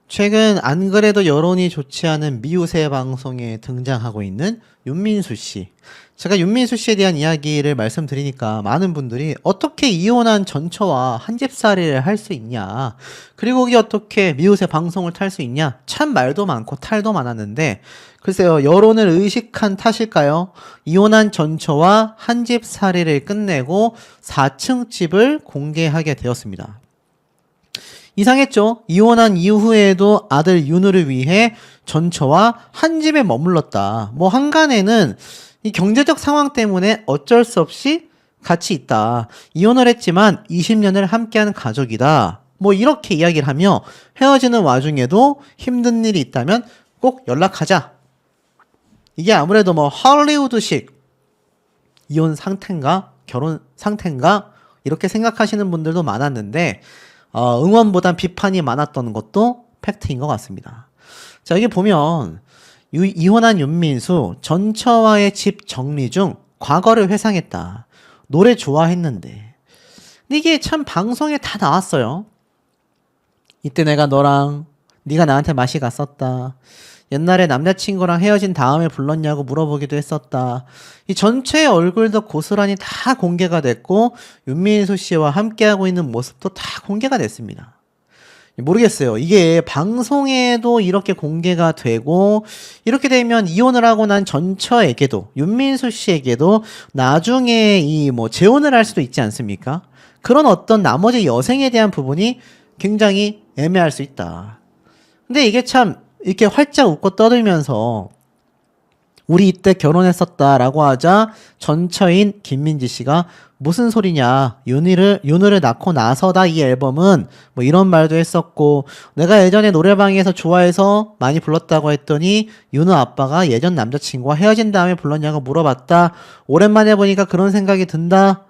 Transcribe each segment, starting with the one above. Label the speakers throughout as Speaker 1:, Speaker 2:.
Speaker 1: 최근 안 그래도 여론이 좋지 않은 미우새 방송에 등장하고 있는 윤민수 씨. 제가 윤민수 씨에 대한 이야기를 말씀드리니까 많은 분들이 어떻게 이혼한 전처와 한 집살이를 할 수 있냐. 그리고 이게 어떻게 미우새 방송을 탈 수 있냐. 참 말도 많고 탈도 많았는데 글쎄요, 여론을 의식한 탓일까요? 이혼한 전처와 한 집살이를 끝내고 4층 집을 공개하게 되었습니다. 이상했죠. 이혼한 이후에도 아들 윤우를 위해 전처와 한 집에 머물렀다. 뭐 한간에는 이 경제적 상황 때문에 어쩔 수 없이 같이 있다. 이혼을 했지만 20년을 함께하는 가족이다. 뭐 이렇게 이야기를 하며 헤어지는 와중에도 힘든 일이 있다면 꼭 연락하자. 이게 아무래도 뭐 할리우드식 이혼 상태인가? 결혼 상태인가? 이렇게 생각하시는 분들도 많았는데 응원보단 비판이 많았던 것도 팩트인 것 같습니다. 자, 여기 보면 이혼한 윤민수 전처와의 집 정리 중 과거를 회상했다. 노래 좋아했는데. 근데 이게 참 방송에 다 나왔어요. 이때 내가 너랑 네가 나한테 맛이 갔었다. 옛날에 남자친구랑 헤어진 다음에 불렀냐고 물어보기도 했었다. 이 전체의 얼굴도 고스란히 다 공개가 됐고 윤민수 씨와 함께하고 있는 모습도 다 공개가 됐습니다. 모르겠어요. 이게 방송에도 이렇게 공개가 되고 이렇게 되면 이혼을 하고 난 전처에게도 윤민수 씨에게도 나중에 이 뭐 재혼을 할 수도 있지 않습니까? 그런 어떤 나머지 여생에 대한 부분이 굉장히 애매할 수 있다. 근데 이게 참 이렇게 활짝 웃고 떠들면서 우리 이때 결혼했었다라고 하자 전처인 김민지 씨가 무슨 소리냐, 윤우를 낳고 나서다 이 앨범은 뭐 이런 말도 했었고 내가 예전에 노래방에서 좋아해서 많이 불렀다고 했더니 윤우 아빠가 예전 남자친구와 헤어진 다음에 불렀냐고 물어봤다. 오랜만에 보니까 그런 생각이 든다.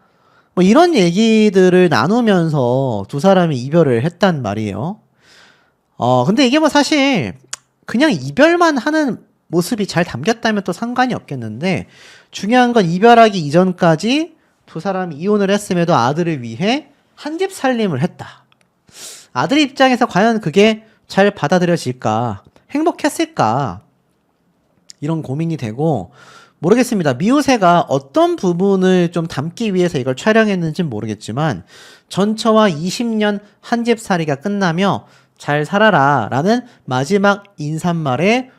Speaker 1: 뭐 이런 얘기들을 나누면서 두 사람이 이별을 했단 말이에요. 근데 이게 뭐 사실 그냥 이별만 하는 모습이 잘 담겼다면 또 상관이 없겠는데 중요한 건 이별하기 이전까지 두 사람이 이혼을 했음에도 아들을 위해 한 집 살림을 했다. 아들 입장에서 과연 그게 잘 받아들여질까? 행복했을까? 이런 고민이 되고 모르겠습니다. 미우새가 어떤 부분을 좀 담기 위해서 이걸 촬영했는지는 모르겠지만 전처와 20년 한 집 살이가 끝나며 잘 살아라 라는 마지막 인사말에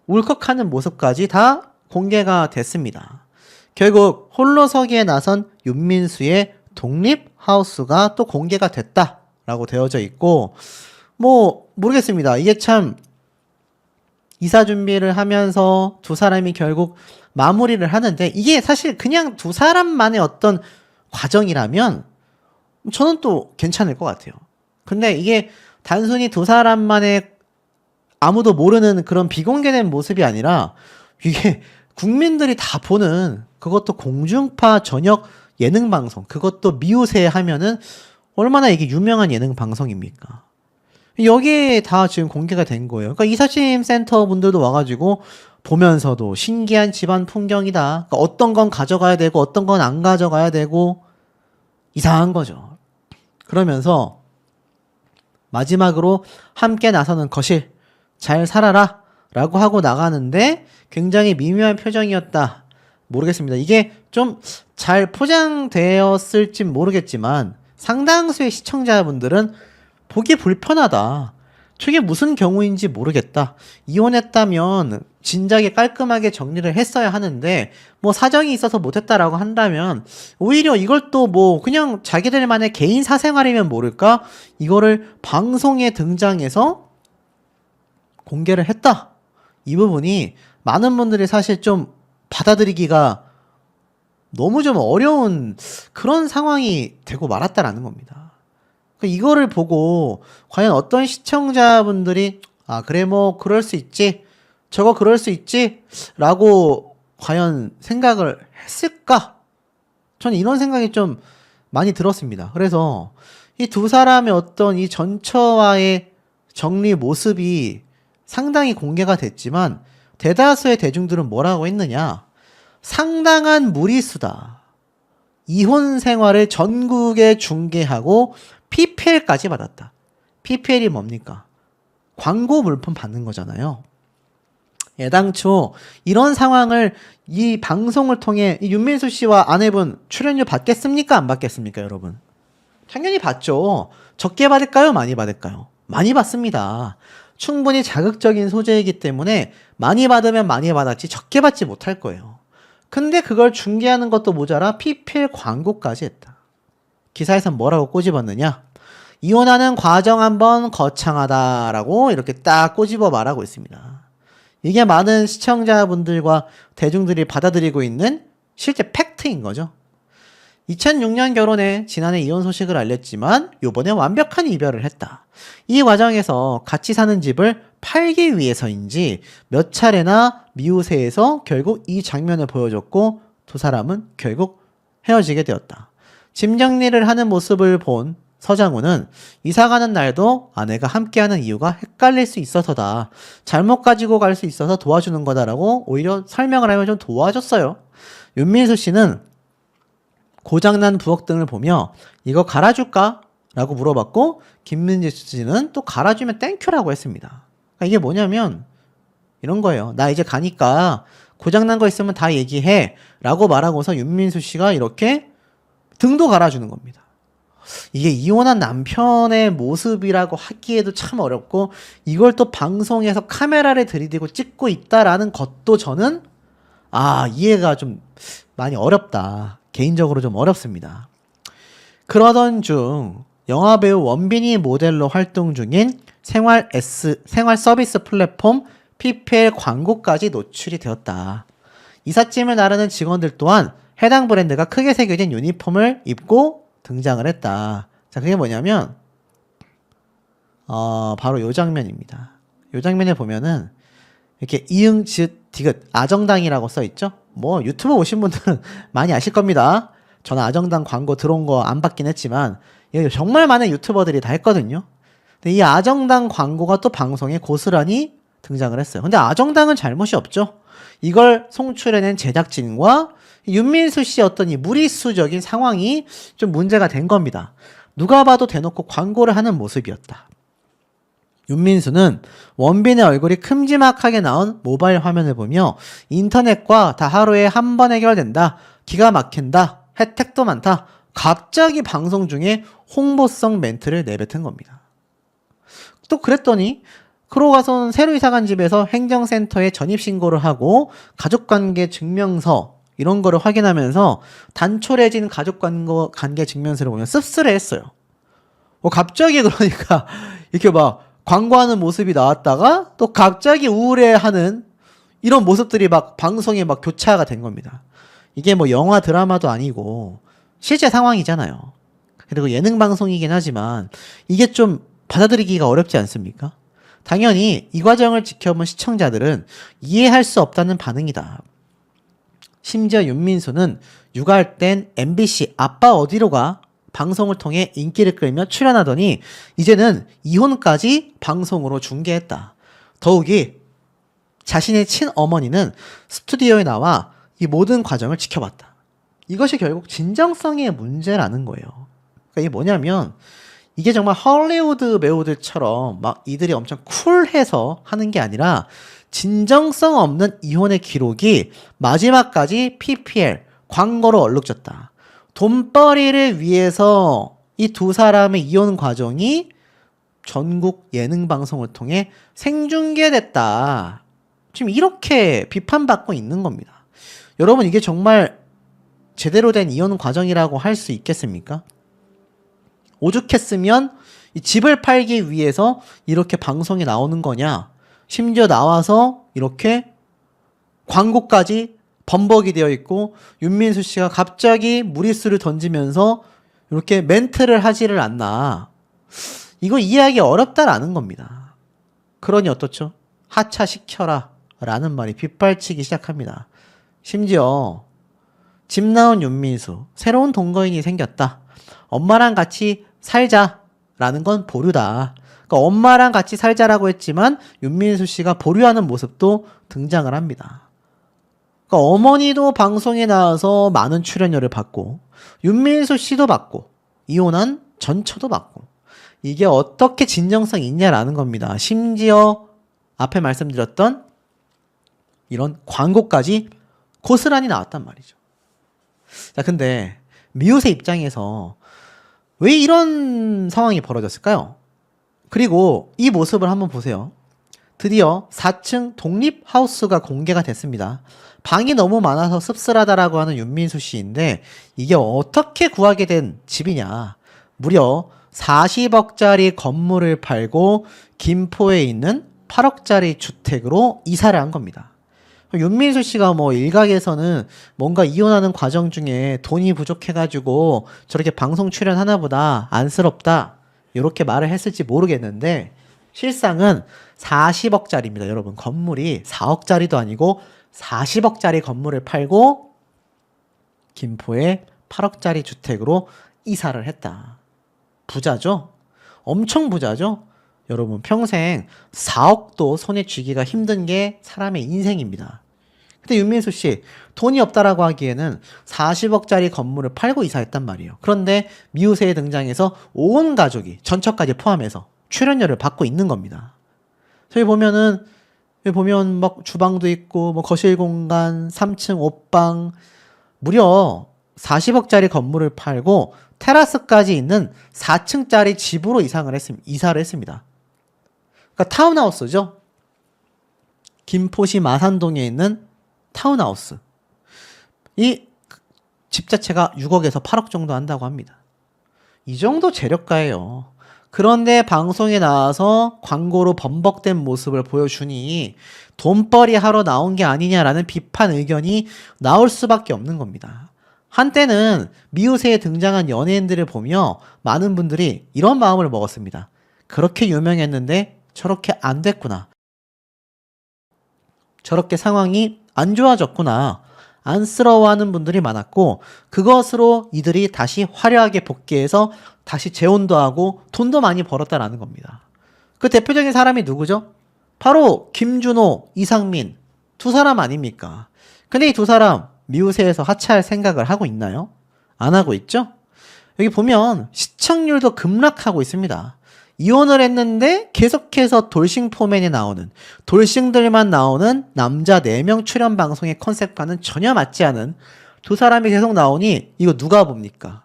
Speaker 1: 울컥하는 모습까지 다 공개가 됐습니다. 결국 홀로서기에 나선 윤민수의 독립하우스가 또 공개가 됐다라고 되어져 있고 뭐 모르겠습니다. 이게 참 이사 준비를 하면서 두 사람이 결국 마무리를 하는데 이게 사실 그냥 두 사람만의 어떤 과정이라면 저는 또 괜찮을 것 같아요. 근데 이게 단순히 두 사람만의 아무도 모르는 그런 비공개된 모습이 아니라 이게 국민들이 다 보는 그것도 공중파 저녁 예능 방송 그것도 미우새 하면은 얼마나 이게 유명한 예능 방송입니까? 여기에 다 지금 공개가 된 거예요. 그러니까 이사짐 센터 분들도 와가지고 보면서도 신기한 집안 풍경이다. 그러니까 어떤 건 가져가야 되고 어떤 건 안 가져가야 되고 이상한 거죠. 그러면서 마지막으로 함께 나서는 거실 잘 살아라 라고 하고 나가는데 굉장히 미묘한 표정이었다. 모르겠습니다. 이게 좀 잘 포장되었을진 모르겠지만 상당수의 시청자분들은 보기 불편하다. 저게 무슨 경우인지 모르겠다. 이혼했다면 진작에 깔끔하게 정리를 했어야 하는데 뭐 사정이 있어서 못했다라고 한다면 오히려 이걸 또 뭐 그냥 자기들만의 개인 사생활이면 모를까? 이거를 방송에 등장해서 공개를 했다. 이 부분이 많은 분들이 사실 좀 받아들이기가 너무 좀 어려운 그런 상황이 되고 말았다라는 겁니다. 이거를 보고 과연 어떤 시청자분들이 아 그래 뭐 그럴 수 있지 저거 그럴 수 있지 라고 과연 생각을 했을까? 저는 이런 생각이 좀 많이 들었습니다. 그래서 이 두 사람의 어떤 이 전처와의 정리 모습이 상당히 공개가 됐지만 대다수의 대중들은 뭐라고 했느냐? 상당한 무리수다. 이혼 생활을 전국에 중계하고 PPL까지 받았다. PPL이 뭡니까? 광고 물품 받는 거잖아요. 애당초 이런 상황을 이 방송을 통해 이 윤민수 씨와 아내분 출연료 받겠습니까? 안 받겠습니까, 여러분? 당연히 받죠. 적게 받을까요? 많이 받을까요? 많이 받습니다. 충분히 자극적인 소재이기 때문에 많이 받으면 많이 받았지 적게 받지 못할 거예요. 근데 그걸 중개하는 것도 모자라 PPL 광고까지 했다. 기사에선 뭐라고 꼬집었느냐? 이혼하는 과정 한번 거창하다라고 이렇게 딱 꼬집어 말하고 있습니다. 이게 많은 시청자분들과 대중들이 받아들이고 있는 실제 팩트인 거죠. 2006년 결혼해 지난해 이혼 소식을 알렸지만 요번에 완벽한 이별을 했다. 이 과정에서 같이 사는 집을 팔기 위해서인지 몇 차례나 미우새에서 결국 이 장면을 보여줬고 두 사람은 결국 헤어지게 되었다. 짐 정리를 하는 모습을 본 서장훈은 이사 가는 날도 아내가 함께하는 이유가 헷갈릴 수 있어서다. 잘못 가지고 갈 수 있어서 도와주는 거다라고 오히려 설명을 하면 좀 도와줬어요. 윤민수 씨는 고장난 부엌 등을 보며 이거 갈아줄까? 라고 물어봤고 김민지 씨는 또 갈아주면 땡큐라고 했습니다. 그러니까 이게 뭐냐면 이런 거예요. 나 이제 가니까 고장난 거 있으면 다 얘기해 라고 말하고서 윤민수 씨가 이렇게 등도 갈아주는 겁니다. 이게 이혼한 남편의 모습이라고 하기에도 참 어렵고 이걸 또 방송에서 카메라를 들이대고 찍고 있다라는 것도 저는 이해가 좀 많이 어렵다. 개인적으로 좀 어렵습니다. 그러던 중 영화배우 원빈이 모델로 활동 중인 생활 서비스 플랫폼 PPL 광고까지 노출이 되었다. 이삿짐을 나르는 직원들 또한 해당 브랜드가 크게 새겨진 유니폼을 입고 등장을 했다. 자, 그게 뭐냐면 바로 요 장면입니다. 요 장면에 보면은 이렇게 이응, 지읒, 디귿, 아정당이라고 써있죠? 뭐 유튜브 오신 분들은 많이 아실 겁니다. 저는 아정당 광고 들어온 거 안 받긴 했지만 정말 많은 유튜버들이 다 했거든요. 근데 이 아정당 광고가 또 방송에 고스란히 등장을 했어요. 근데 아정당은 잘못이 없죠. 이걸 송출해낸 제작진과 윤민수 씨의 어떤 이 무리수적인 상황이 좀 문제가 된 겁니다. 누가 봐도 대놓고 광고를 하는 모습이었다. 윤민수는 원빈의 얼굴이 큼지막하게 나온 모바일 화면을 보며 인터넷과 다 하루에 한 번 해결된다. 기가 막힌다. 혜택도 많다. 갑자기 방송 중에 홍보성 멘트를 내뱉은 겁니다. 또 그랬더니 그러고 가서는 새로 이사간 집에서 행정센터에 전입신고를 하고 가족관계 증명서 이런 거를 확인하면서 단촐해진 가족관계 증명서를 보면 씁쓸해했어요. 갑자기 그러니까 이렇게 막 광고하는 모습이 나왔다가 또 갑자기 우울해하는 이런 모습들이 막 방송에 막 교차가 된 겁니다. 이게 뭐 영화 드라마도 아니고 실제 상황이잖아요. 그리고 예능 방송이긴 하지만 이게 좀 받아들이기가 어렵지 않습니까? 당연히 이 과정을 지켜본 시청자들은 이해할 수 없다는 반응이다. 심지어 윤민수는 육아할 땐 MBC 아빠 어디로 가? 방송을 통해 인기를 끌며 출연하더니 이제는 이혼까지 방송으로 중계했다. 더욱이 자신의 친어머니는 스튜디오에 나와 이 모든 과정을 지켜봤다. 이것이 결국 진정성의 문제라는 거예요. 그러니까 이게 뭐냐면 이게 정말 헐리우드 배우들처럼 막 이들이 엄청 쿨해서 하는 게 아니라 진정성 없는 이혼의 기록이 마지막까지 PPL 광고로 얼룩졌다. 돈벌이를 위해서 이 두 사람의 이혼 과정이 전국 예능 방송을 통해 생중계됐다. 지금 이렇게 비판받고 있는 겁니다. 여러분 이게 정말 제대로 된 이혼 과정이라고 할 수 있겠습니까? 오죽했으면 이 집을 팔기 위해서 이렇게 방송에 나오는 거냐? 심지어 나와서 이렇게 광고까지 범벅이 되어 있고 윤민수 씨가 갑자기 무리수를 던지면서 이렇게 멘트를 하지를 않나. 이거 이해하기 어렵다라는 겁니다. 그러니 어떻죠? 하차시켜라 라는 말이 빗발치기 시작합니다. 심지어 집 나온 윤민수, 새로운 동거인이 생겼다. 엄마랑 같이 살자라는 건 보류다. 그러니까 엄마랑 같이 살자라고 했지만 윤민수 씨가 보류하는 모습도 등장을 합니다. 그러니까 어머니도 방송에 나와서 많은 출연료를 받고 윤민수 씨도 받고 이혼한 전처도 받고 이게 어떻게 진정성이 있냐라는 겁니다. 심지어 앞에 말씀드렸던 이런 광고까지 고스란히 나왔단 말이죠. 자, 근데 미우새 입장에서 왜 이런 상황이 벌어졌을까요? 그리고 이 모습을 한번 보세요. 드디어 4층 독립하우스가 공개가 됐습니다. 방이 너무 많아서 씁쓸하다라고 하는 윤민수 씨인데 이게 어떻게 구하게 된 집이냐. 무려 40억짜리 건물을 팔고 김포에 있는 8억짜리 주택으로 이사를 한 겁니다. 윤민수 씨가 뭐 일각에서는 뭔가 이혼하는 과정 중에 돈이 부족해가지고 저렇게 방송 출연하나 보다 안쓰럽다 이렇게 말을 했을지 모르겠는데 실상은 40억짜리입니다. 여러분 건물이 4억짜리도 아니고 40억짜리 건물을 팔고 김포에 8억짜리 주택으로 이사를 했다. 부자죠? 엄청 부자죠? 여러분 평생 4억도 손에 쥐기가 힘든 게 사람의 인생입니다. 근데 윤민수 씨 돈이 없다라고 하기에는 40억짜리 건물을 팔고 이사했단 말이에요. 그런데 미우새에 등장해서 온 가족이 전처까지 포함해서 출연료를 받고 있는 겁니다. 저희 보면은 여기 보면 막 주방도 있고 뭐 거실 공간 3층 옷방 무려 40억짜리 건물을 팔고 테라스까지 있는 4층짜리 집으로 이사를 했습니다. 그러니까 타운하우스죠. 김포시 마산동에 있는 타운하우스. 이 집 자체가 6억에서 8억 정도 한다고 합니다. 이 정도 재력가예요. 그런데 방송에 나와서 광고로 범벅된 모습을 보여주니 돈벌이 하러 나온 게 아니냐라는 비판 의견이 나올 수밖에 없는 겁니다. 한때는 미우새에 등장한 연예인들을 보며 많은 분들이 이런 마음을 먹었습니다. 그렇게 유명했는데 저렇게 안 됐구나. 저렇게 상황이 안 좋아졌구나. 안쓰러워하는 분들이 많았고 그것으로 이들이 다시 화려하게 복귀해서 다시 재혼도 하고 돈도 많이 벌었다라는 겁니다. 그 대표적인 사람이 누구죠? 바로 김준호, 이상민 두 사람 아닙니까? 근데 이 두 사람 미우새에서 하차할 생각을 하고 있나요? 안 하고 있죠? 여기 보면 시청률도 급락하고 있습니다. 이혼을 했는데 계속해서 돌싱 포맨에 나오는 돌싱들만 나오는 남자 4명 출연 방송의 컨셉과는 전혀 맞지 않은 두 사람이 계속 나오니 이거 누가 봅니까?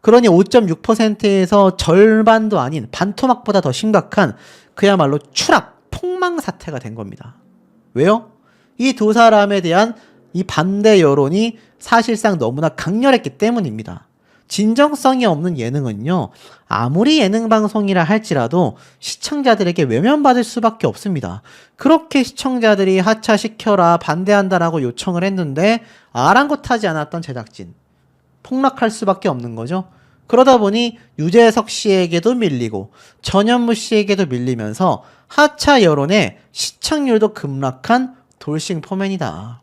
Speaker 1: 그러니 5.6%에서 절반도 아닌 반토막보다 더 심각한 그야말로 추락, 폭망 사태가 된 겁니다. 왜요? 이 두 사람에 대한 이 반대 여론이 사실상 너무나 강렬했기 때문입니다. 진정성이 없는 예능은요, 아무리 예능 방송이라 할지라도 시청자들에게 외면받을 수밖에 없습니다. 그렇게 시청자들이 하차시켜라, 반대한다라고 요청을 했는데 아랑곳하지 않았던 제작진, 폭락할 수밖에 없는 거죠. 그러다 보니 유재석 씨에게도 밀리고 전현무 씨에게도 밀리면서 하차 여론에 시청률도 급락한 돌싱 포맨이다.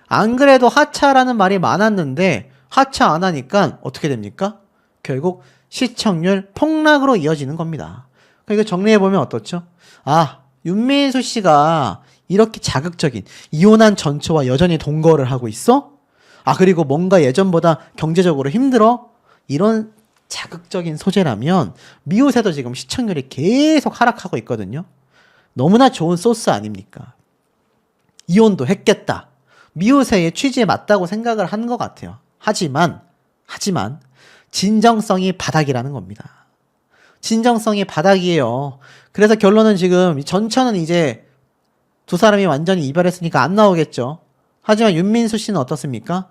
Speaker 1: 안 그래도 하차라는 말이 많았는데 하차 안 하니까 어떻게 됩니까? 결국 시청률 폭락으로 이어지는 겁니다. 그러니까 정리해보면 어떻죠? 아, 윤민수 씨가 이렇게 자극적인 이혼한 전처와 여전히 동거를 하고 있어? 아, 그리고 뭔가 예전보다 경제적으로 힘들어? 이런 자극적인 소재라면 미우새도 지금 시청률이 계속 하락하고 있거든요. 너무나 좋은 소스 아닙니까? 이혼도 했겠다. 미우새의 취지에 맞다고 생각을 한 것 같아요. 하지만 진정성이 바닥이라는 겁니다. 진정성이 바닥이에요. 그래서 결론은 지금 전처는 이제 두 사람이 완전히 이별했으니까 안 나오겠죠. 하지만 윤민수 씨는 어떻습니까?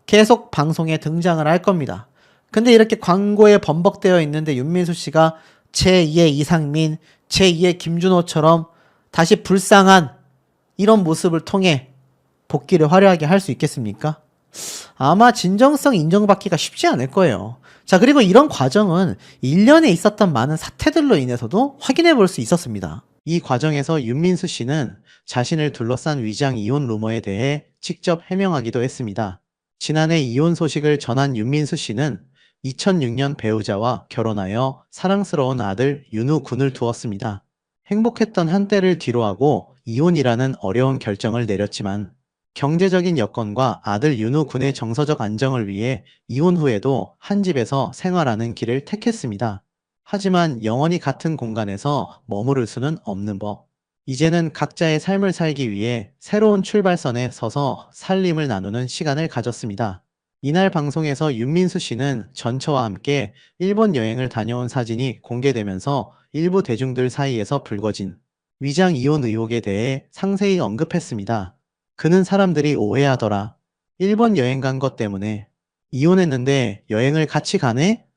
Speaker 1: 계속 방송에 등장을 할 겁니다. 근데 이렇게 광고에 범벅되어 있는데 윤민수 씨가 제2의 이상민, 제2의 김준호처럼 다시 불쌍한 이런 모습을 통해 복귀를 화려하게 할 수 있겠습니까? 아마 진정성 인정받기가 쉽지 않을 거예요. 자, 그리고 이런 과정은 1년에 있었던 많은 사태들로 인해서도 확인해 볼 수 있었습니다. 이 과정에서 윤민수 씨는 자신을 둘러싼 위장 이혼 루머에 대해 직접 해명하기도 했습니다. 지난해 이혼 소식을 전한 윤민수 씨는 2006년 배우자와 결혼하여 사랑스러운 아들 윤우 군을 두었습니다. 행복했던 한때를 뒤로하고 이혼이라는 어려운 결정을 내렸지만 경제적인 여건과 아들 윤우 군의 정서적 안정을 위해 이혼 후에도 한 집에서 생활하는 길을 택했습니다. 하지만 영원히 같은 공간에서 머무를 수는 없는 법. 이제는 각자의 삶을 살기 위해 새로운 출발선에 서서 살림을 나누는 시간을 가졌습니다. 이날 방송에서 윤민수 씨는 전처와 함께 일본 여행을 다녀온 사진이 공개되면서 일부 대중들 사이에서 불거진 위장 이혼 의혹에 대해 상세히 언급했습니다. 그는 사람들이 오해하더라. 일본 여행 간 것 때문에 이혼했는데 여행을 같이 가네?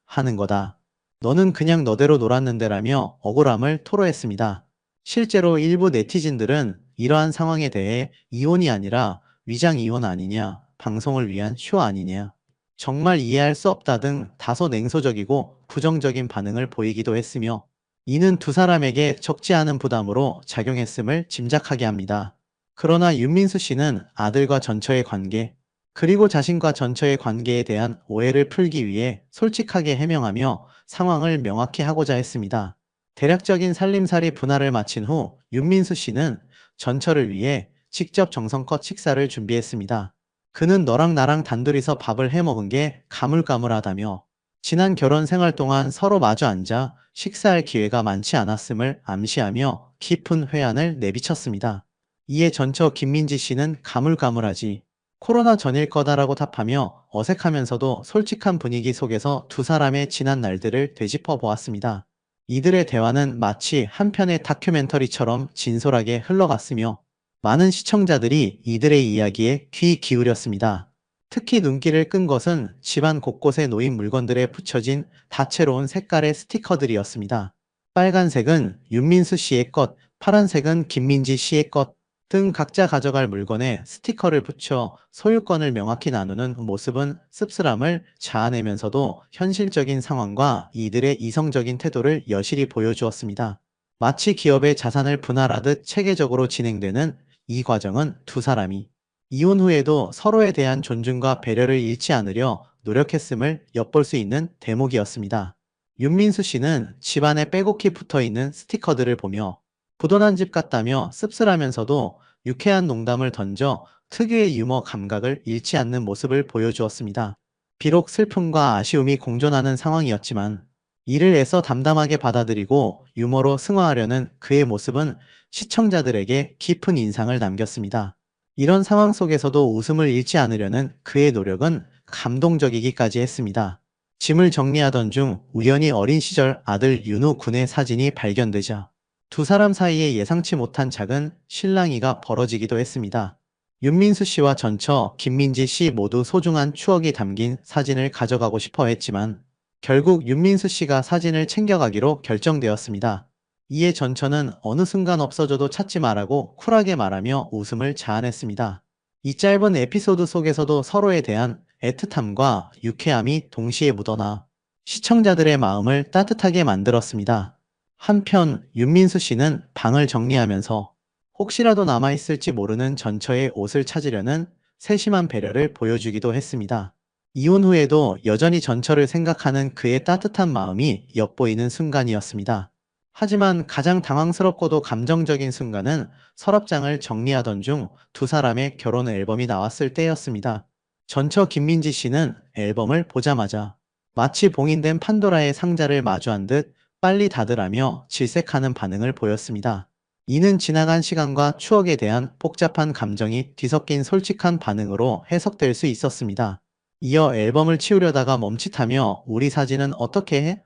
Speaker 1: 하는 거다. 너는 그냥 너대로 놀았는데라며 억울함을 토로했습니다. 실제로 일부 네티즌들은 이러한 상황에 대해 이혼이 아니라 위장 이혼 아니냐, 방송을 위한 쇼 아니냐, 정말 이해할 수 없다 등 다소 냉소적이고 부정적인 반응을 보이기도 했으며, 이는 두 사람에게 적지 않은 부담으로 작용했음을 짐작하게 합니다. 그러나 윤민수 씨는 아들과 전처의 관계, 그리고 자신과 전처의 관계에 대한 오해를 풀기 위해 솔직하게 해명하며 상황을 명확히 하고자 했습니다. 대략적인 살림살이 분할을 마친 후 윤민수 씨는 전처를 위해 직접 정성껏 식사를 준비했습니다. 그는 너랑 나랑 단둘이서 밥을 해 먹은 게 가물가물하다며 지난 결혼 생활 동안 서로 마주 앉아 식사할 기회가 많지 않았음을 암시하며 깊은 회한을 내비쳤습니다. 이에 전처 김민지 씨는 가물가물하지 코로나 전일 거다라고 답하며 어색하면서도 솔직한 분위기 속에서 두 사람의 지난 날들을 되짚어 보았습니다. 이들의 대화는 마치 한 편의 다큐멘터리처럼 진솔하게 흘러갔으며 많은 시청자들이 이들의 이야기에 귀 기울였습니다. 특히 눈길을 끈 것은 집안 곳곳에 놓인 물건들에 붙여진 다채로운 색깔의 스티커들이었습니다. 빨간색은 윤민수 씨의 것, 파란색은 김민지 씨의 것 등 각자 가져갈 물건에 스티커를 붙여 소유권을 명확히 나누는 모습은 씁쓸함을 자아내면서도 현실적인 상황과 이들의 이성적인 태도를 여실히 보여주었습니다. 마치 기업의 자산을 분할하듯 체계적으로 진행되는 이 과정은 두 사람이 이혼 후에도 서로에 대한 존중과 배려를 잃지 않으려 노력했음을 엿볼 수 있는 대목이었습니다. 윤민수 씨는 집안에 빼곡히 붙어 있는 스티커들을 보며 부도난 집 같다며 씁쓸하면서도 유쾌한 농담을 던져 특유의 유머 감각을 잃지 않는 모습을 보여주었습니다. 비록 슬픔과 아쉬움이 공존하는 상황이었지만 이를 애써 담담하게 받아들이고 유머로 승화하려는 그의 모습은 시청자들에게 깊은 인상을 남겼습니다. 이런 상황 속에서도 웃음을 잃지 않으려는 그의 노력은 감동적이기까지 했습니다. 짐을 정리하던 중 우연히 어린 시절 아들 윤우 군의 사진이 발견되자 두 사람 사이에 예상치 못한 작은 실랑이가 벌어지기도 했습니다. 윤민수 씨와 전처, 김민지 씨 모두 소중한 추억이 담긴 사진을 가져가고 싶어 했지만 결국 윤민수 씨가 사진을 챙겨가기로 결정되었습니다. 이에 전처는 어느 순간 없어져도 찾지 말라고 쿨하게 말하며 웃음을 자아냈습니다. 이 짧은 에피소드 속에서도 서로에 대한 애틋함과 유쾌함이 동시에 묻어나 시청자들의 마음을 따뜻하게 만들었습니다. 한편 윤민수 씨는 방을 정리하면서 혹시라도 남아있을지 모르는 전처의 옷을 찾으려는 세심한 배려를 보여주기도 했습니다. 이혼 후에도 여전히 전처를 생각하는 그의 따뜻한 마음이 엿보이는 순간이었습니다. 하지만 가장 당황스럽고도 감정적인 순간은 서랍장을 정리하던 중 두 사람의 결혼 앨범이 나왔을 때였습니다. 전처 김민지 씨는 앨범을 보자마자 마치 봉인된 판도라의 상자를 마주한 듯 빨리 닫으라며 질색하는 반응을 보였습니다. 이는 지나간 시간과 추억에 대한 복잡한 감정이 뒤섞인 솔직한 반응으로 해석될 수 있었습니다. 이어 앨범을 치우려다가 멈칫하며 우리 사진은 어떻게 해?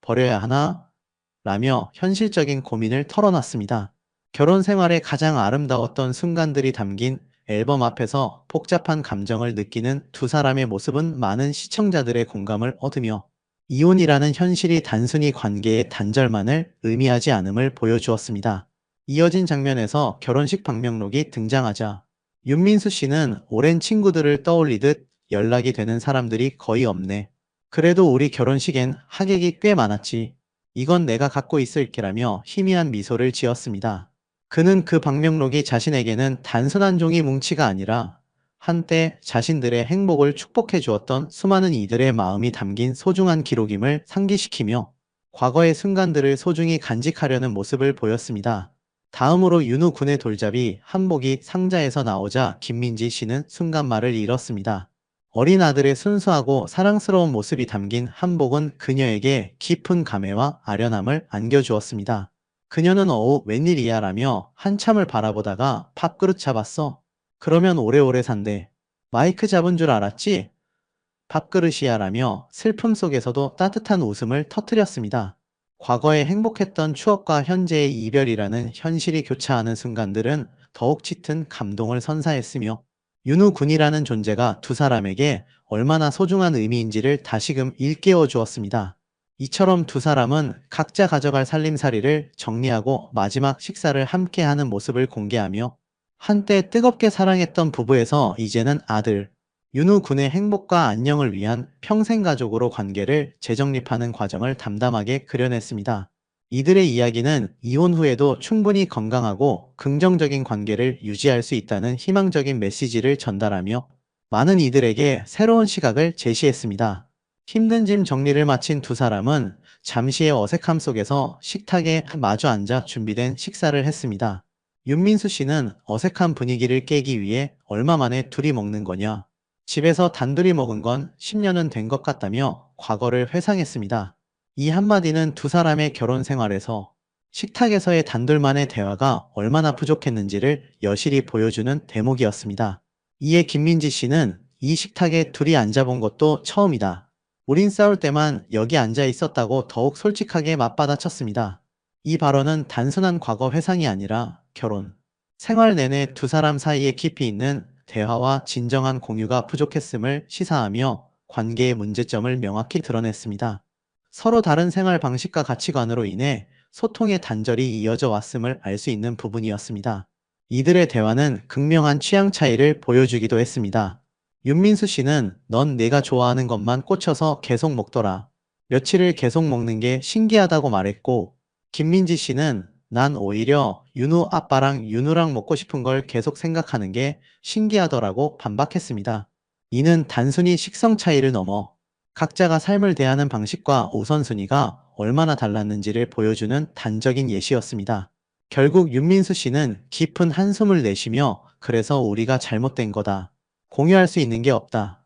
Speaker 1: 버려야 하나? 라며 현실적인 고민을 털어놨습니다. 결혼 생활의 가장 아름다웠던 순간들이 담긴 앨범 앞에서 복잡한 감정을 느끼는 두 사람의 모습은 많은 시청자들의 공감을 얻으며 이혼이라는 현실이 단순히 관계의 단절만을 의미하지 않음을 보여주었습니다. 이어진 장면에서 결혼식 방명록이 등장하자 윤민수 씨는 오랜 친구들을 떠올리듯 연락이 되는 사람들이 거의 없네. 그래도 우리 결혼식엔 하객이 꽤 많았지. 이건 내가 갖고 있을게라며 희미한 미소를 지었습니다. 그는 그 방명록이 자신에게는 단순한 종이 뭉치가 아니라 한때 자신들의 행복을 축복해 주었던 수많은 이들의 마음이 담긴 소중한 기록임을 상기시키며 과거의 순간들을 소중히 간직하려는 모습을 보였습니다. 다음으로 윤우 군의 돌잡이 한복이 상자에서 나오자 김민지 씨는 순간 말을 잃었습니다. 어린 아들의 순수하고 사랑스러운 모습이 담긴 한복은 그녀에게 깊은 감회와 아련함을 안겨주었습니다. 그녀는 어우 웬일이야 라며 한참을 바라보다가 밥그릇 잡았어. 그러면 오래오래 산대. 마이크 잡은 줄 알았지? 밥그릇이야 라며 슬픔 속에서도 따뜻한 웃음을 터뜨렸습니다. 과거에 행복했던 추억과 현재의 이별이라는 현실이 교차하는 순간들은 더욱 짙은 감동을 선사했으며 윤우 군이라는 존재가 두 사람에게 얼마나 소중한 의미인지를 다시금 일깨워 주었습니다. 이처럼 두 사람은 각자 가져갈 살림살이를 정리하고 마지막 식사를 함께하는 모습을 공개하며 한때 뜨겁게 사랑했던 부부에서 이제는 아들, 윤우 군의 행복과 안녕을 위한 평생 가족으로 관계를 재정립하는 과정을 담담하게 그려냈습니다. 이들의 이야기는 이혼 후에도 충분히 건강하고 긍정적인 관계를 유지할 수 있다는 희망적인 메시지를 전달하며 많은 이들에게 새로운 시각을 제시했습니다. 힘든 짐 정리를 마친 두 사람은 잠시의 어색함 속에서 식탁에 마주 앉아 준비된 식사를 했습니다. 윤민수 씨는 어색한 분위기를 깨기 위해 얼마 만에 둘이 먹는 거냐? 집에서 단둘이 먹은 건 10년은 된 것 같다며 과거를 회상했습니다. 이 한마디는 두 사람의 결혼 생활에서 식탁에서의 단둘만의 대화가 얼마나 부족했는지를 여실히 보여주는 대목이었습니다. 이에 김민지 씨는 이 식탁에 둘이 앉아본 것도 처음이다. 우린 싸울 때만 여기 앉아 있었다고 더욱 솔직하게 맞받아쳤습니다. 이 발언은 단순한 과거 회상이 아니라 결혼, 생활 내내 두 사람 사이에 깊이 있는 대화와 진정한 공유가 부족했음을 시사하며 관계의 문제점을 명확히 드러냈습니다. 서로 다른 생활 방식과 가치관으로 인해 소통의 단절이 이어져 왔음을 알 수 있는 부분이었습니다. 이들의 대화는 극명한 취향 차이를 보여주기도 했습니다. 윤민수 씨는 넌 내가 좋아하는 것만 꽂혀서 계속 먹더라. 며칠을 계속 먹는 게 신기하다고 말했고, 김민지 씨는 난 오히려 윤우 아빠랑 윤우랑 먹고 싶은 걸 계속 생각하는 게 신기하더라고 반박했습니다. 이는 단순히 식성 차이를 넘어 각자가 삶을 대하는 방식과 우선순위가 얼마나 달랐는지를 보여주는 단적인 예시였습니다. 결국 윤민수 씨는 깊은 한숨을 내쉬며 그래서 우리가 잘못된 거다. 공유할 수 있는 게 없다.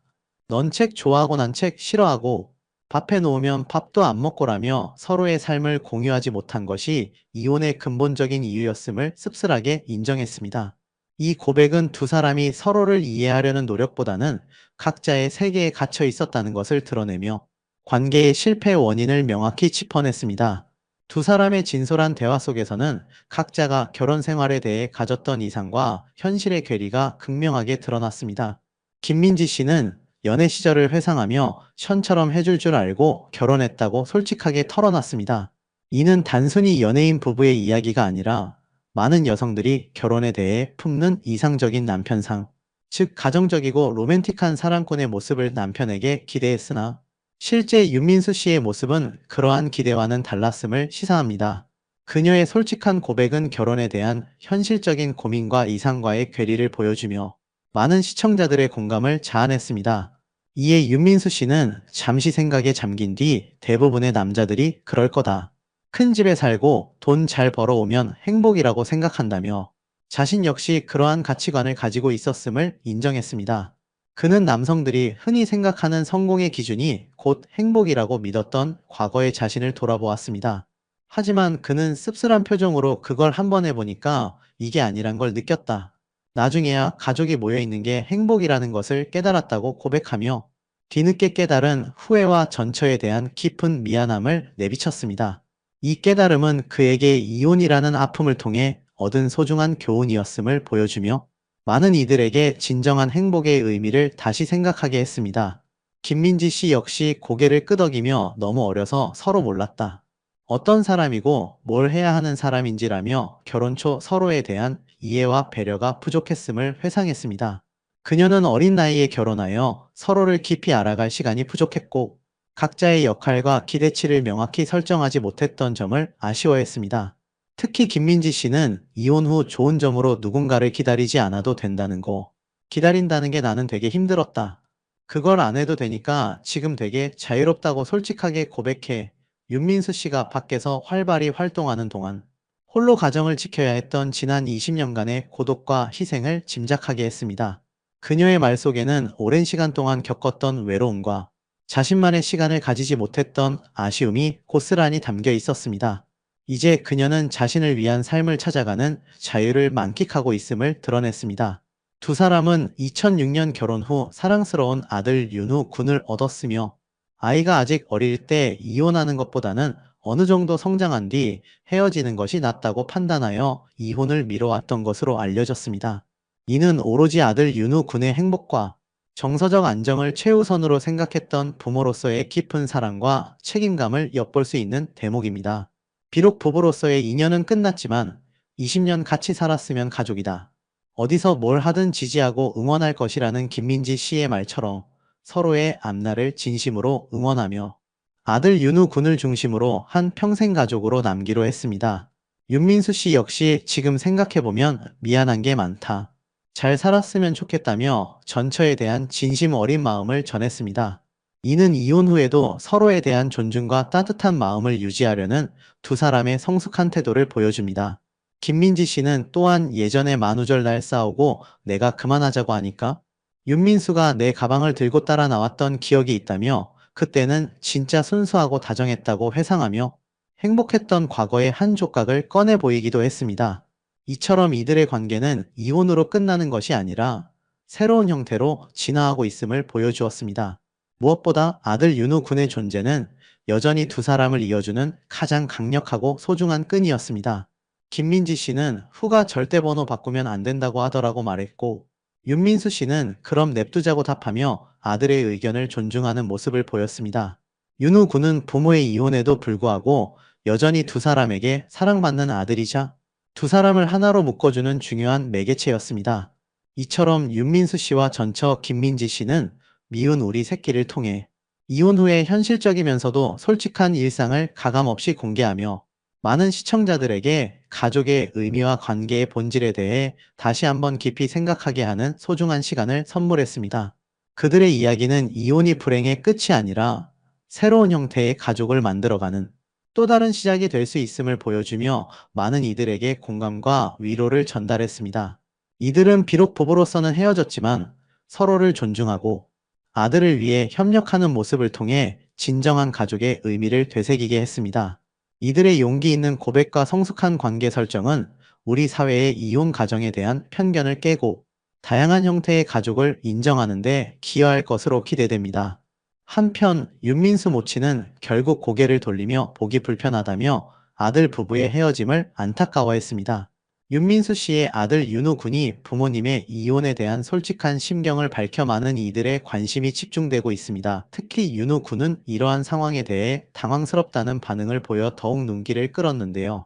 Speaker 1: 넌 책 좋아하고 난 책 싫어하고 밥해 놓으면 밥도 안 먹고라며 서로의 삶을 공유하지 못한 것이 이혼의 근본적인 이유였음을 씁쓸하게 인정했습니다. 이 고백은 두 사람이 서로를 이해하려는 노력보다는 각자의 세계에 갇혀 있었다는 것을 드러내며 관계의 실패 원인을 명확히 짚어냈습니다. 두 사람의 진솔한 대화 속에서는 각자가 결혼 생활에 대해 가졌던 이상과 현실의 괴리가 극명하게 드러났습니다. 김민지 씨는 연애 시절을 회상하며 션처럼 해줄 줄 알고 결혼했다고 솔직하게 털어놨습니다. 이는 단순히 연예인 부부의 이야기가 아니라 많은 여성들이 결혼에 대해 품는 이상적인 남편상, 즉 가정적이고 로맨틱한 사랑꾼의 모습을 남편에게 기대했으나 실제 윤민수 씨의 모습은 그러한 기대와는 달랐음을 시사합니다. 그녀의 솔직한 고백은 결혼에 대한 현실적인 고민과 이상과의 괴리를 보여주며 많은 시청자들의 공감을 자아냈습니다. 이에 윤민수 씨는 잠시 생각에 잠긴 뒤 대부분의 남자들이 그럴 거다. 큰 집에 살고 돈 잘 벌어오면 행복이라고 생각한다며 자신 역시 그러한 가치관을 가지고 있었음을 인정했습니다. 그는 남성들이 흔히 생각하는 성공의 기준이 곧 행복이라고 믿었던 과거의 자신을 돌아보았습니다. 하지만 그는 씁쓸한 표정으로 그걸 한번 해보니까 이게 아니란 걸 느꼈다. 나중에야 가족이 모여있는 게 행복이라는 것을 깨달았다고 고백하며 뒤늦게 깨달은 후회와 전처에 대한 깊은 미안함을 내비쳤습니다. 이 깨달음은 그에게 이혼이라는 아픔을 통해 얻은 소중한 교훈이었음을 보여주며 많은 이들에게 진정한 행복의 의미를 다시 생각하게 했습니다. 김민지 씨 역시 고개를 끄덕이며 너무 어려서 서로 몰랐다. 어떤 사람이고 뭘 해야 하는 사람인지라며 결혼 초 서로에 대한 이해와 배려가 부족했음을 회상했습니다. 그녀는 어린 나이에 결혼하여 서로를 깊이 알아갈 시간이 부족했고 각자의 역할과 기대치를 명확히 설정하지 못했던 점을 아쉬워했습니다. 특히 김민지 씨는 이혼 후 좋은 점으로 누군가를 기다리지 않아도 된다는 거. 기다린다는 게 나는 되게 힘들었다. 그걸 안 해도 되니까 지금 되게 자유롭다고 솔직하게 고백해. 윤민수 씨가 밖에서 활발히 활동하는 동안 홀로 가정을 지켜야 했던 지난 20년간의 고독과 희생을 짐작하게 했습니다. 그녀의 말 속에는 오랜 시간 동안 겪었던 외로움과 자신만의 시간을 가지지 못했던 아쉬움이 고스란히 담겨 있었습니다. 이제 그녀는 자신을 위한 삶을 찾아가는 자유를 만끽하고 있음을 드러냈습니다. 두 사람은 2006년 결혼 후 사랑스러운 아들 윤우 군을 얻었으며, 아이가 아직 어릴 때 이혼하는 것보다는 어느 정도 성장한 뒤 헤어지는 것이 낫다고 판단하여 이혼을 미뤄왔던 것으로 알려졌습니다. 이는 오로지 아들 윤우 군의 행복과 정서적 안정을 최우선으로 생각했던 부모로서의 깊은 사랑과 책임감을 엿볼 수 있는 대목입니다. 비록 부부로서의 인연은 끝났지만 20년 같이 살았으면 가족이다. 어디서 뭘 하든 지지하고 응원할 것이라는 김민지 씨의 말처럼 서로의 앞날을 진심으로 응원하며 아들 윤우 군을 중심으로 한 평생 가족으로 남기로 했습니다. 윤민수 씨 역시 지금 생각해보면 미안한 게 많다. 잘 살았으면 좋겠다며 전처에 대한 진심 어린 마음을 전했습니다. 이는 이혼 후에도 서로에 대한 존중과 따뜻한 마음을 유지하려는 두 사람의 성숙한 태도를 보여줍니다. 김민지 씨는 또한 예전에 만우절날 싸우고 내가 그만하자고 하니까 윤민수가 내 가방을 들고 따라 나왔던 기억이 있다며, 그때는 진짜 순수하고 다정했다고 회상하며 행복했던 과거의 한 조각을 꺼내 보이기도 했습니다. 이처럼 이들의 관계는 이혼으로 끝나는 것이 아니라 새로운 형태로 진화하고 있음을 보여주었습니다. 무엇보다 아들 윤우 군의 존재는 여전히 두 사람을 이어주는 가장 강력하고 소중한 끈이었습니다. 김민지 씨는 후가 절대 번호 바꾸면 안 된다고 하더라고 말했고, 윤민수 씨는 그럼 냅두자고 답하며 아들의 의견을 존중하는 모습을 보였습니다. 윤우 군은 부모의 이혼에도 불구하고 여전히 두 사람에게 사랑받는 아들이자 두 사람을 하나로 묶어주는 중요한 매개체였습니다. 이처럼 윤민수 씨와 전처 김민지 씨는 미운 우리 새끼를 통해 이혼 후에 현실적이면서도 솔직한 일상을 가감없이 공개하며 많은 시청자들에게 가족의 의미와 관계의 본질에 대해 다시 한번 깊이 생각하게 하는 소중한 시간을 선물했습니다. 그들의 이야기는 이혼이 불행의 끝이 아니라 새로운 형태의 가족을 만들어가는 또 다른 시작이 될 수 있음을 보여주며 많은 이들에게 공감과 위로를 전달했습니다. 이들은 비록 부부로서는 헤어졌지만 서로를 존중하고 아들을 위해 협력하는 모습을 통해 진정한 가족의 의미를 되새기게 했습니다. 이들의 용기 있는 고백과 성숙한 관계 설정은 우리 사회의 이혼 가정에 대한 편견을 깨고 다양한 형태의 가족을 인정하는 데 기여할 것으로 기대됩니다. 한편 윤민수 모친은 결국 고개를 돌리며 보기 불편하다며 아들 부부의 헤어짐을 안타까워했습니다. 윤민수 씨의 아들 윤우 군이 부모님의 이혼에 대한 솔직한 심경을 밝혀 많은 이들의 관심이 집중되고 있습니다. 특히 윤우 군은 이러한 상황에 대해 당황스럽다는 반응을 보여 더욱 눈길을 끌었는데요.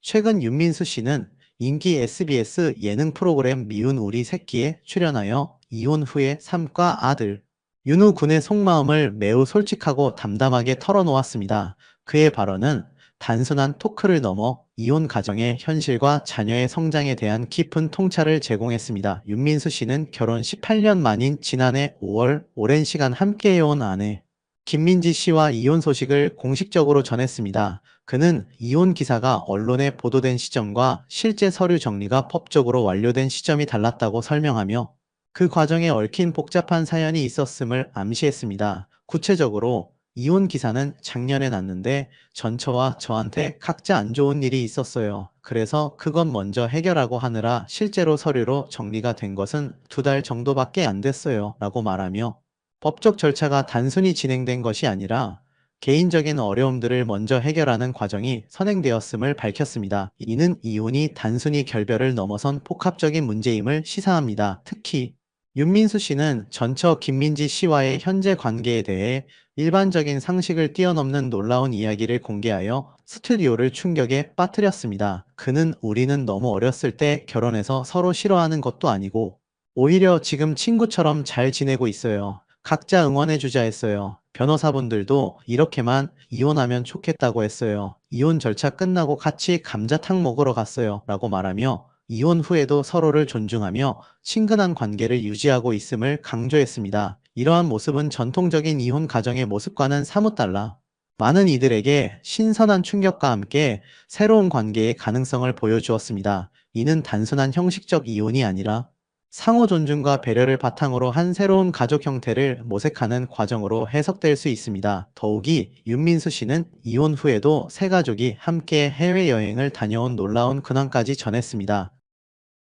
Speaker 1: 최근 윤민수 씨는 인기 SBS 예능 프로그램 미운 우리 새끼에 출연하여 이혼 후의 삶과 아들 윤우 군의 속마음을 매우 솔직하고 담담하게 털어놓았습니다. 그의 발언은 단순한 토크를 넘어 이혼 가정의 현실과 자녀의 성장에 대한 깊은 통찰을 제공했습니다. 윤민수 씨는 결혼 18년 만인 지난해 5월 오랜 시간 함께해온 아내 김민지 씨와 이혼 소식을 공식적으로 전했습니다. 그는 이혼 기사가 언론에 보도된 시점과 실제 서류 정리가 법적으로 완료된 시점이 달랐다고 설명하며 그 과정에 얽힌 복잡한 사연이 있었음을 암시했습니다. 구체적으로 이혼 기사는 작년에 났는데 전처와 저한테 각자 안 좋은 일이 있었어요. 그래서 그건 먼저 해결하고 하느라 실제로 서류로 정리가 된 것은 2달 정도밖에 안 됐어요. 라고 말하며 법적 절차가 단순히 진행된 것이 아니라 개인적인 어려움들을 먼저 해결하는 과정이 선행되었음을 밝혔습니다. 이는 이혼이 단순히 결별을 넘어선 복합적인 문제임을 시사합니다. 특히 윤민수 씨는 전처 김민지 씨와의 현재 관계에 대해 일반적인 상식을 뛰어넘는 놀라운 이야기를 공개하여 스튜디오를 충격에 빠뜨렸습니다. 그는 우리는 너무 어렸을 때 결혼해서 서로 싫어하는 것도 아니고 오히려 지금 친구처럼 잘 지내고 있어요. 각자 응원해주자 했어요. 변호사분들도 이렇게만 이혼하면 좋겠다고 했어요. 이혼 절차 끝나고 같이 감자탕 먹으러 갔어요. 라고 말하며 이혼 후에도 서로를 존중하며 친근한 관계를 유지하고 있음을 강조했습니다. 이러한 모습은 전통적인 이혼 가정의 모습과는 사뭇 달라 많은 이들에게 신선한 충격과 함께 새로운 관계의 가능성을 보여주었습니다. 이는 단순한 형식적 이혼이 아니라 상호 존중과 배려를 바탕으로 한 새로운 가족 형태를 모색하는 과정으로 해석될 수 있습니다. 더욱이 윤민수 씨는 이혼 후에도 세 가족이 함께 해외여행을 다녀온 놀라운 근황까지 전했습니다.